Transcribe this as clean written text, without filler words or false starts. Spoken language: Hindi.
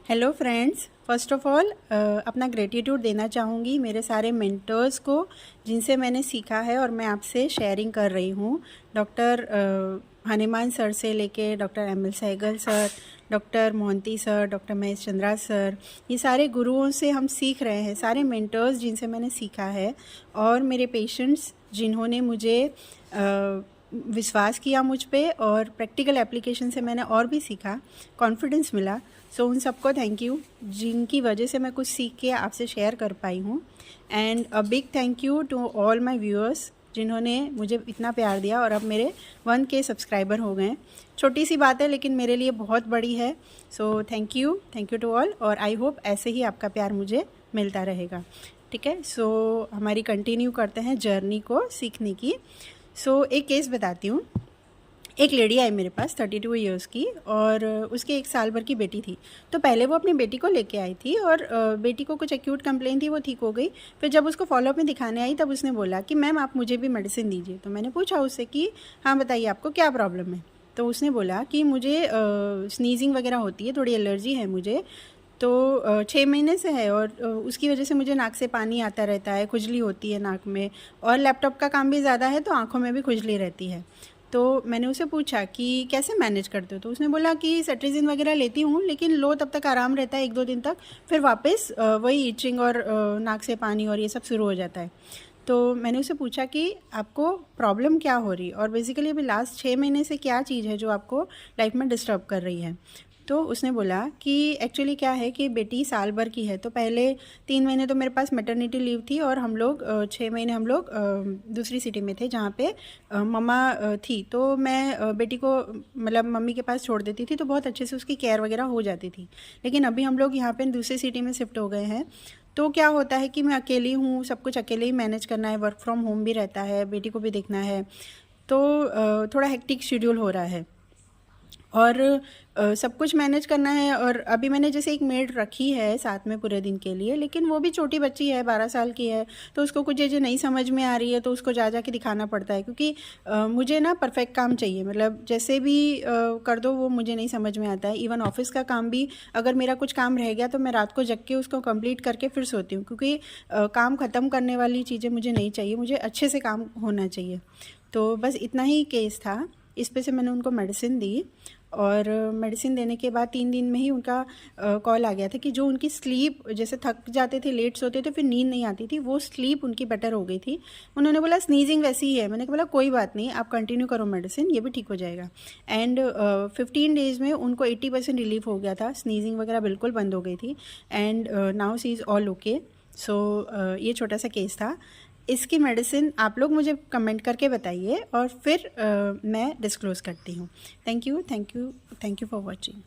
Hello friends, first of all अपना ग्रेटिट्यूड देना चाहूँगी मेरे सारे मेंटर्स को जिनसे मैंने सीखा है और मैं आपसे शेयरिंग कर रही हूँ। डॉक्टर हनीमान सर से लेके doctor M L Sehgal sir, doctor Mohanty sir, doctor Mahesh Chandra sir, ये सारे गुरुओं से हम सीख रहे हैं। सारे मेंटर्स जिनसे मैंने सीखा है और मेरे पेशेंट्स जिन्होंने मुझे विश्वास किया मुझ पे और प्रैक्टिकल एप्लीकेशन से मैंने और भी सीखा, कॉन्फिडेंस मिला। सो उन सबको थैंक यू जिनकी वजह से मैं कुछ सीख के आपसे शेयर कर पाई हूँ। And a big thank you to all my viewers जिन्होंने मुझे इतना प्यार दिया और अब मेरे 1K सब्सक्राइबर हो गए। छोटी सी बात है लेकिन मेरे लिए बहुत बड़ी है। So thank you to all और आई होप ऐसे ही आपका प्यार मुझे मिलता रहेगा। ठीक है, सो हमारी कंटिन्यू करते हैं जर्नी को सीखने की। सो एक केस बताती हूँ। एक लेडी आई मेरे पास 32 इयर्स की और उसके 1 साल भर की बेटी थी। तो पहले वो अपनी बेटी को लेके आई थी और बेटी को कुछ एक्यूट कंप्लेन थी, वो ठीक हो गई। फिर जब उसको फॉलोअप में दिखाने आई तब उसने बोला कि मैम आप मुझे भी मेडिसिन दीजिए। तो मैंने पूछा उससे कि हाँ बताइए आपको क्या प्रॉब्लम है। तो उसने बोला कि मुझे स्नीजिंग वगैरह होती है, थोड़ी एलर्जी है मुझे, तो 6 महीने से है और उसकी वजह से मुझे नाक से पानी आता रहता है, खुजली होती है नाक में और लैपटॉप का काम भी ज़्यादा है तो आँखों में भी खुजली रहती है। तो मैंने उसे पूछा कि कैसे मैनेज करते हो। तो उसने बोला कि सेट्रिजिन वगैरह लेती हूँ लेकिन लो तब तक आराम रहता है 1-2 दिन तक, फिर वापस वही इचिंग और नाक से पानी और ये सब शुरू हो जाता है। तो मैंने उससे पूछा कि आपको प्रॉब्लम क्या हो रही और बेसिकली अभी लास्ट 6 महीने से क्या चीज़ है जो आपको लाइफ में डिस्टर्ब कर रही है। तो उसने बोला कि एक्चुअली क्या है कि बेटी साल भर की है, तो पहले 3 महीने तो मेरे पास मैटरनिटी लीव थी और हम लोग 6 महीने हम लोग दूसरी सिटी में थे जहाँ पे मम्मा थी। तो मैं बेटी को मतलब मम्मी के पास छोड़ देती थी तो बहुत अच्छे से उसकी केयर वगैरह हो जाती थी। लेकिन अभी हम लोग यहाँ पे दूसरी सिटी में शिफ्ट हो गए हैं तो क्या होता है कि मैं अकेली हूँ, सब कुछ अकेले ही मैनेज करना है, वर्क फ्रॉम होम भी रहता है, बेटी को भी देखना है, तो थोड़ा हेक्टिक शेड्यूल हो रहा है और सब कुछ मैनेज करना है। और अभी मैंने जैसे एक मेड रखी है साथ में पूरे दिन के लिए, लेकिन वो भी छोटी बच्ची है, 12 साल की है, तो उसको कुछ चीज़ें नहीं समझ में आ रही है तो उसको जा के दिखाना पड़ता है क्योंकि मुझे ना परफेक्ट काम चाहिए, मतलब जैसे भी कर दो वो मुझे नहीं समझ में आता है। इवन ऑफिस का काम भी अगर मेरा कुछ काम रह गया तो मैं रात को जग के उसको कंप्लीट करके फिर सोती हूँ क्योंकि काम ख़त्म करने वाली चीज़ें मुझे नहीं चाहिए, मुझे अच्छे से काम होना चाहिए। तो बस इतना ही केस था। इस पे से मैंने उनको मेडिसिन दी और मेडिसिन देने के बाद 3 दिन में ही उनका कॉल आ गया था कि जो उनकी स्लीप, जैसे थक जाते थे, लेट सोते थे, फिर नींद नहीं आती थी, वो स्लीप उनकी बेटर हो गई थी। उन्होंने बोला स्नीजिंग वैसी ही है। मैंने बोला कोई बात नहीं, आप कंटिन्यू करो मेडिसिन, ये भी ठीक हो जाएगा। एंड 15 डेज़ में उनको 80% रिलीफ हो गया था, स्नीजिंग वगैरह बिल्कुल बंद हो गई थी and now see is all okay. So ये छोटा सा केस था। इसकी मेडिसिन आप लोग मुझे कमेंट करके बताइए और फिर मैं डिस्क्लोज़ करती हूँ। Thank you for watching.